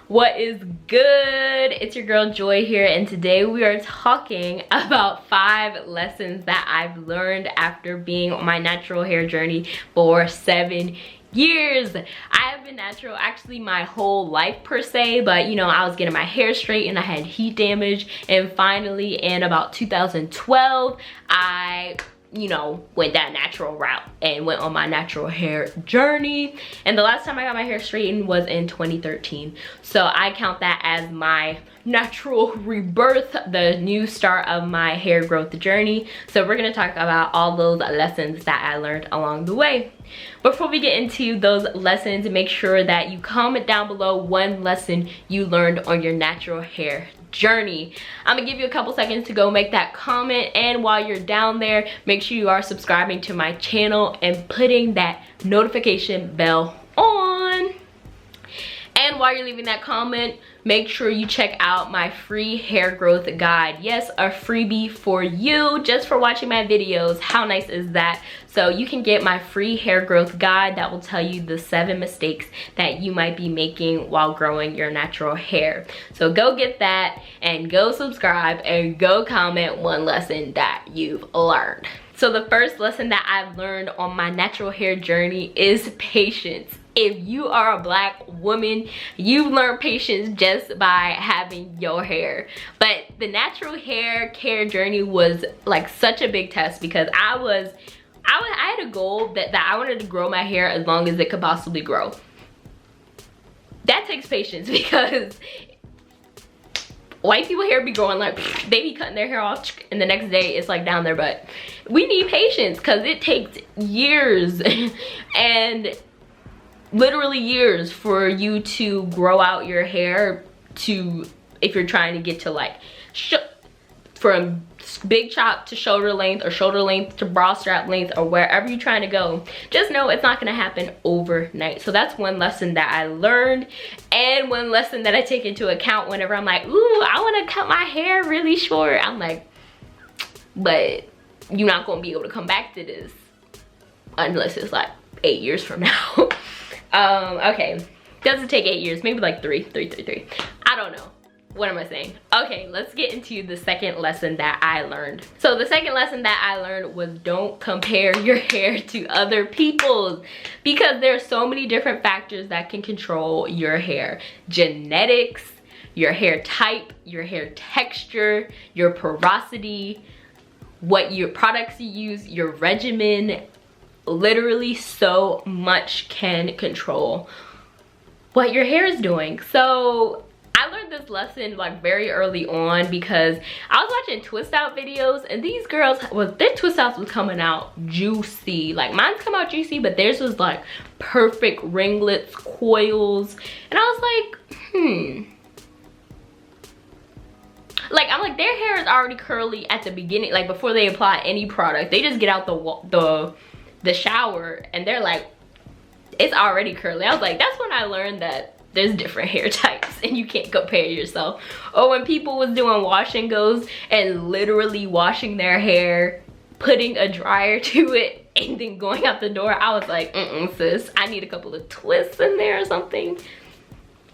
What is good? It's your girl Joy here, and today we are talking about 5 lessons that I've learned after being on my natural hair journey for 7 years. I have been natural actually my whole life per se, but you know, I was getting my hair straight and I had heat damage, and finally in about 2012 I went that natural route and went on my natural hair journey. And the last time I got my hair straightened was in 2013. So I count that as my natural rebirth, the new start of my hair growth journey. So we're gonna talk about all those lessons that I learned along the way. Before we get into those lessons, make sure that you comment down below one lesson you learned on your natural hair journey. I'm gonna give you a couple seconds to go make that comment, and while you're down there, make sure you are subscribing to my channel and putting that notification bell on. And while you're leaving that comment, make sure you check out my free hair growth guide. Yes, a freebie for you just for watching my videos. How nice is that? So you can get my free hair growth guide that will tell you the 7 mistakes that you might be making while growing your natural hair. So go get that and go subscribe and go comment one lesson that you've learned. So the first lesson that I've learned on my natural hair journey is patience. If you are a black woman, you've learned patience just by having your hair. But the natural hair care journey was like such a big test, because I had a goal that I wanted to grow my hair as long as it could possibly grow. That takes patience, because white people hair be growing like, they be cutting their hair off and the next day it's like down their butt. We need patience because it takes years and literally years for you to grow out your hair to, if you're trying to get to like from big chop to shoulder length, or shoulder length to bra strap length, or wherever you're trying to go. Just know it's not gonna happen overnight. So that's one lesson that I learned, and one lesson that I take into account whenever I'm like, ooh, I want to cut my hair really short. I'm like, but you're not gonna be able to come back to this unless it's like 8 years from now. Okay, doesn't take 8 years, maybe like 3. I don't know. What am I saying? Okay, let's get into the second lesson that I learned. So the second lesson that I learned was, don't compare your hair to other people's, because there are so many different factors that can control your hair. Genetics, your hair type, your hair texture, your porosity, what your products you use, your regimen. Literally so much can control what your hair is doing. So I learned this lesson like very early on, because I was watching twist out videos, and these girls, well, their twist outs was coming out juicy. Like mine's come out juicy, but theirs was like perfect ringlets, coils, and I was like, like, I'm like, their hair is already curly at the beginning, like before they apply any product. They just get out the shower and they're like, it's already curly. I was like, that's when I learned that there's different hair types and you can't compare yourself. Or when people was doing wash and goes and literally washing their hair, putting a dryer to it, and then going out the door, I was like, sis, I need a couple of twists in there or something.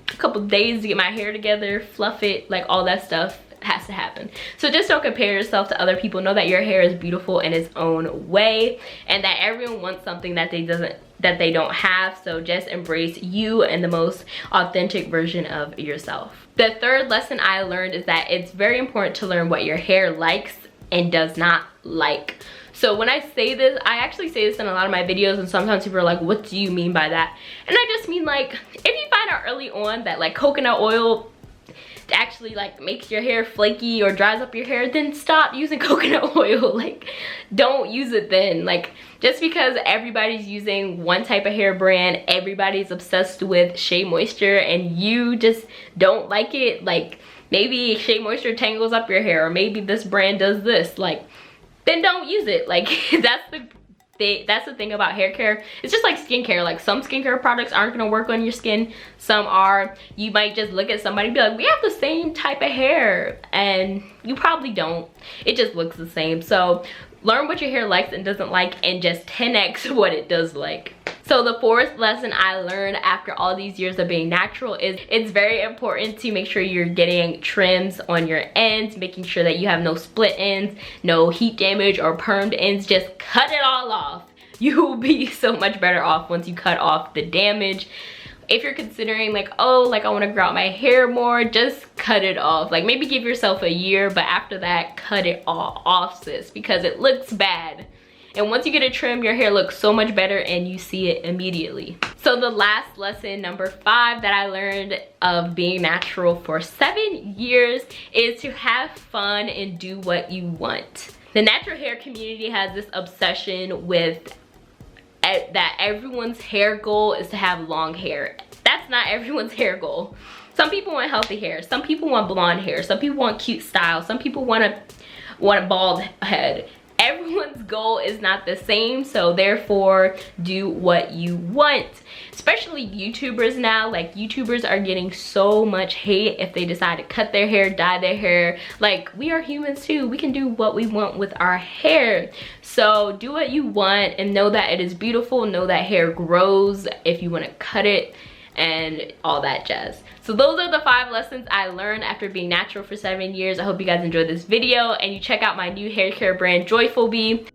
A couple days to get my hair together, fluff it, like all that stuff has to happen. So just don't compare yourself to other people. Know that your hair is beautiful in its own way, and that everyone wants something that they don't have. So just embrace you and the most authentic version of yourself. The third lesson I learned is that it's very important to learn what your hair likes and does not like. So when I say this, I actually say this in a lot of my videos, and sometimes people are like, what do you mean by that? And I just mean, like, if you find out early on that like coconut oil actually like makes your hair flaky or dries up your hair, then stop using coconut oil. Like, don't use it then. Like, just because everybody's using one type of hair brand, everybody's obsessed with Shea Moisture, and you just don't like it, like maybe Shea Moisture tangles up your hair, or maybe this brand does this, like, then don't use it. Like, that's the thing about hair care. It's just like skincare. Like, some skincare products aren't gonna work on your skin, some are. You might just look at somebody and be like, we have the same type of hair, and you probably don't. It just looks the same. So learn what your hair likes and doesn't like, and just 10x what it does like. So the fourth lesson I learned after all these years of being natural is it's very important to make sure you're getting trims on your ends, making sure that you have no split ends, no heat damage or permed ends. Just cut it all off. You will be so much better off once you cut off the damage. If you're considering like, oh, like I want to grow out my hair more, just cut it off. Like maybe give yourself a year, but after that, cut it all off, sis, because it looks bad. And once you get a trim, your hair looks so much better and you see it immediately. So the last lesson, number 5, that I learned of being natural for 7 years is to have fun and do what you want. The natural hair community has this obsession with that everyone's hair goal is to have long hair. That's not everyone's hair goal. Some people want healthy hair. Some people want blonde hair. Some people want cute style. Some people want a bald head. Everyone's goal is not the same, so therefore do what you want. Especially YouTubers now. Like, YouTubers are getting so much hate if they decide to cut their hair, dye their hair. Like, we are humans too. We can do what we want with our hair. So do what you want and know that it is beautiful. Know that hair grows if you want to cut it and all that jazz. So those are the 5 lessons I learned after being natural for 7 years. I hope you guys enjoyed this video and you check out my new hair care brand, Joyful Bee.